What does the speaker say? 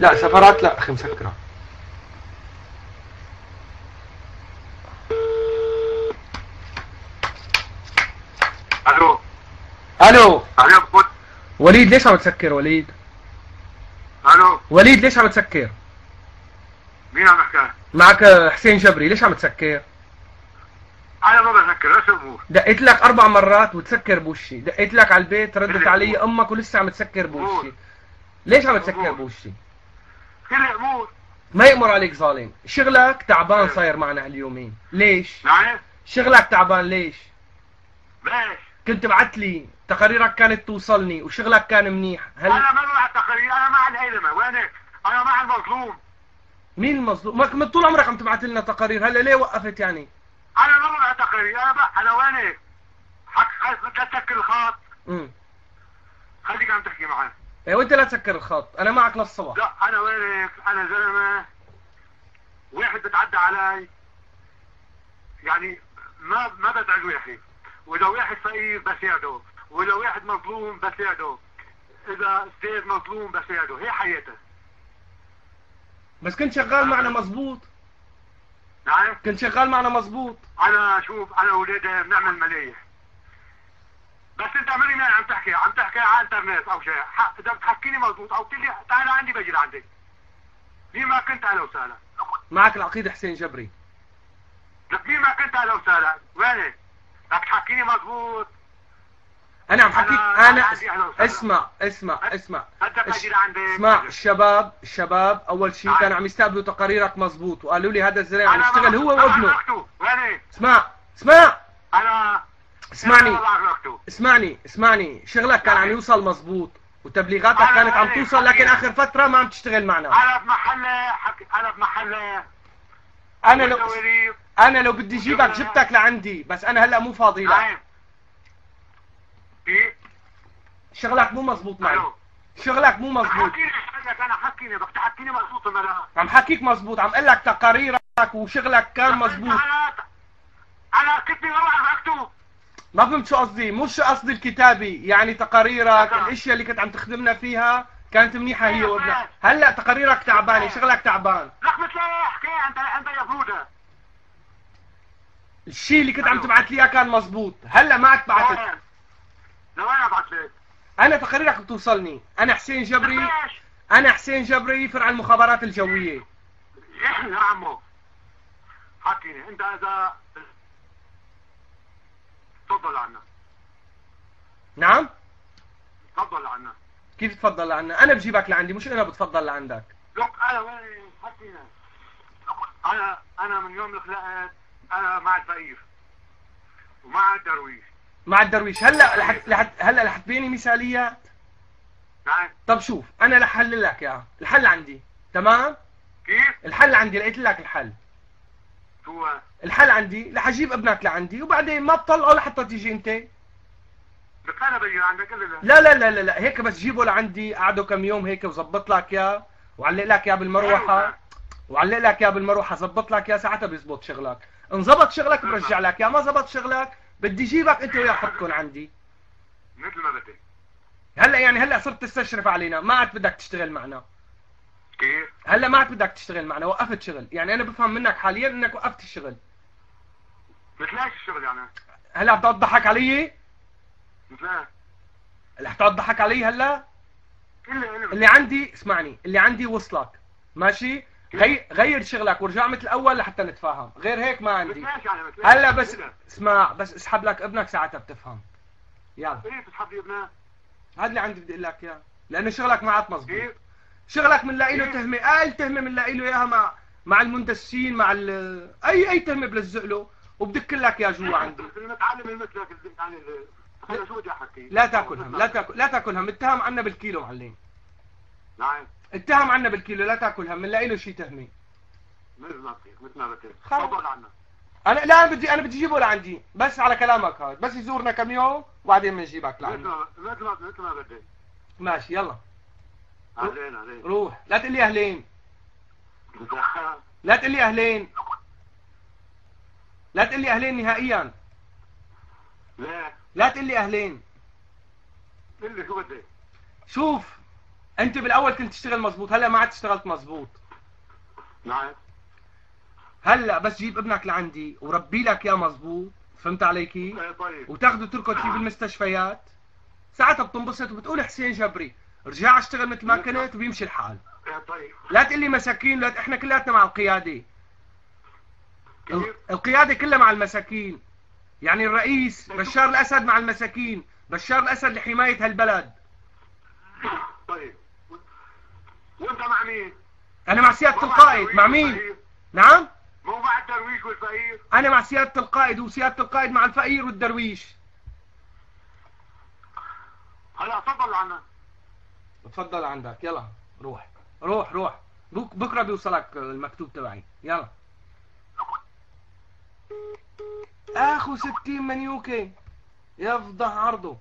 لا سفرات لا اخي مسكره. الو الو الو بود. وليد ليش عم تسكر وليد؟ الو وليد ليش عم تسكر؟ مين عم يحكي؟ معك حسين جبري، ليش عم تسكر؟ انا ما بفكر ايش الامور؟ دقيت لك 4 مرات وتسكر بوشي، دقيت لك على البيت ردت علي امك ولسه عم تسكر بوشي. ليش عم تسكر بوشي؟ كل امور ما يأمر عليك ظالم، شغلك تعبان صاير معنا هاليومين، ليش؟ نعم. شغلك تعبان ليش؟ ليش؟ كنت بعت لي تقاريرك كانت توصلني وشغلك كان منيح، هل انا ما مع التقارير، انا مع العلمة، وينك؟ انا مع المظلوم. مين المظلوم؟ ما من طول عمرك عم تبعت لنا تقارير، هلا ليه وقفت يعني؟ انا ما مع التقارير، انا وينك؟ لا تسكر الخط. خليك عم تحكي معي. ايه وانت لا تسكر الخط، انا معك للصبح. لا انا وينك؟ انا زلمة واحد بتعدى علي، يعني ما بدعي واحد، واذا واحد فقير بساعده، واذا واحد مظلوم بساعده، اذا استاذ مظلوم بساعده، هي حياته. بس كنت شغال معنا مزبوط. نعم؟ كنت شغال معنا مزبوط. انا شوف، انا واولادي بنعمل ملايح، بس انت مني عم تحكي على الانترنت او شيء، اذا بتحكيني مظبوط او بتقول لي تعال عندي بجي لعندك. مين ما كنت اهلا وسهلا. معك العقيد حسين جبري. لك مين ما كنت اهلا وسهلا، وينك؟ بدك تحكيني مظبوط. انا عم حكيك، انا اسمع بدك اجي لعندك. اسمع، الشباب اول شيء كانوا عم يستقبلوا تقاريرك مظبوط وقالوا لي هذا الزلمه عم يشتغل هو وابنه. وينك؟ اسمع انا اسمعني شغلك كان عم يوصل مظبوط وتبليغاتك كانت عم توصل، لكن اخر فتره ما عم تشتغل معنا. انا بمحل انا لو بدي اجيبك جبتك لعندي، بس انا هلا مو فاضي لك. شغلك مو مظبوط معي. شغلك مو مظبوط. حكيني بدك تحكيني مظبوط ولا لا؟ عم حكيك مظبوط، عم اقول لك تقاريرك وشغلك كان مظبوط. انا كتبي ما بعرف اكتب. ما فهمت شو قصدي، مو شو قصدي الكتابي، يعني تقاريرك الاشياء اللي كنت عم تخدمنا فيها كانت منيحه هي وابنك. هلا تقاريرك تعبانه، شغلك تعبان. لك مثل احكي انت يا برودة. الشيء اللي كنت عم تبعت لي اياه كان مظبوط، هلا ما عاد بعثت. لوين ابعث لك؟ انا تقاريرك بتوصلني، انا حسين جبري فرع المخابرات الجويه. يا عمو حكيني انت، اذا تفضل عنا. نعم؟ تفضل عنا. كيف تفضل عنا؟ انا بجيبك لعندي، مش انا بتفضل لعندك. لك انا وين حكينا؟ انا من يوم اللي خلقت انا مع الفقير ومع الدرويش. مع الدرويش. هلا رح تبيني مثاليات؟ نعم. طب شوف، انا رح حل لك اياها، الحل عندي، تمام؟ كيف؟ الحل عندي، لقيت لك الحل. شو هو؟ الحل عندي، رح اجيب ابنك لعندي وبعدين ما بطلعه لحتى تيجي انت. بس انا بجي عندك الا لا لا لا لا لا، هيك بس جيبه لعندي، قعده كم يوم هيك وظبط لك اياه وعلق لك اياه بالمروحه، ظبط لك اياه، ساعتها بيزبط شغلك. ان ظبط شغلك برجع لك اياه، ما ظبط شغلك بدي جيبك انت وياه حطكم عندي. مثل ما بدك. هلا صرت تستشرف علينا، ما عاد بدك تشتغل معنا. كيف؟ هلا ما عاد بدك تشتغل معنا، وقفت شغل، يعني انا بفهم منك حاليا انك وقفت الشغل. مثل ايش الشغل يعني؟ هلا عم تضحك علي؟ مثل ايش؟ رح تضحك علي هلا؟ اللي عندي، اسمعني، اللي عندي وصلك، ماشي؟ غير شغلك ورجع مثل الاول لحتى نتفاهم، غير هيك ما عندي. هلا بس اسمع، بس اسحب لك ابنك ساعتها بتفهم. يلا. ايه تسحب لي ابنك؟ هذا اللي عندي بدي اقول لك اياه، لانه شغلك ما عاد مظبوط. شغلك بنلاقي له تهمه، اقل تهمه بنلاقي له اياها مع المندسين، مع اي تهمه بلزق له وبدك لك اياه جوا عندي. المتعلم مثلك يعني انا شو بدي احكي؟ لا تاكل هم، اتهم عنا بالكيلو معلم. نعم. اتهم عنا بالكيلو، لا تاكل هم، بنلاقي له شيء تهمه. مثل ما بدك. تفضل عنا. انا بدي اجيبه لعندي، بس على كلامك هذا، بس يزورنا كم يوم وبعدين بنجيبك لعندي. مثل ما بدك. ماشي يلا. اهلين. روح، لا تقول لي اهلين. لا تقول لي اهلين. لا تقول لي اهلين نهائيا. لا تقول لي اهلين. قل لي شو بدك. شوف، انت بالاول كنت تشتغل مزبوط، هلا ما عاد اشتغلت مزبوط. نعم. هلا بس جيب ابنك لعندي وربي لك اياه مزبوط، فهمت علي كيف؟ طيب. وتاخده تركض فيه بالمستشفيات، ساعتها بتنبسط وبتقول حسين جبري رجع اشتغل مثل ما كنت وبيمشي الحال. طيب. لا تقول لي مساكين، لا احنا كلياتنا مع القياده. القياده كلها مع المساكين. يعني الرئيس بشار الاسد مع المساكين، بشار الاسد لحمايه هالبلد. طيب وانت مع مين؟ انا مع سياده القائد. مع مين؟ نعم؟ مو مع الدرويش والفقير؟ انا مع سياده القائد، وسياده القائد مع الفقير والدرويش. هلا تفضل عنا. تفضل عندك، يلا روح روح روح، بكره بيوصلك المكتوب تبعي، يلا. اخو 60 منيوكي يفضح عرضه.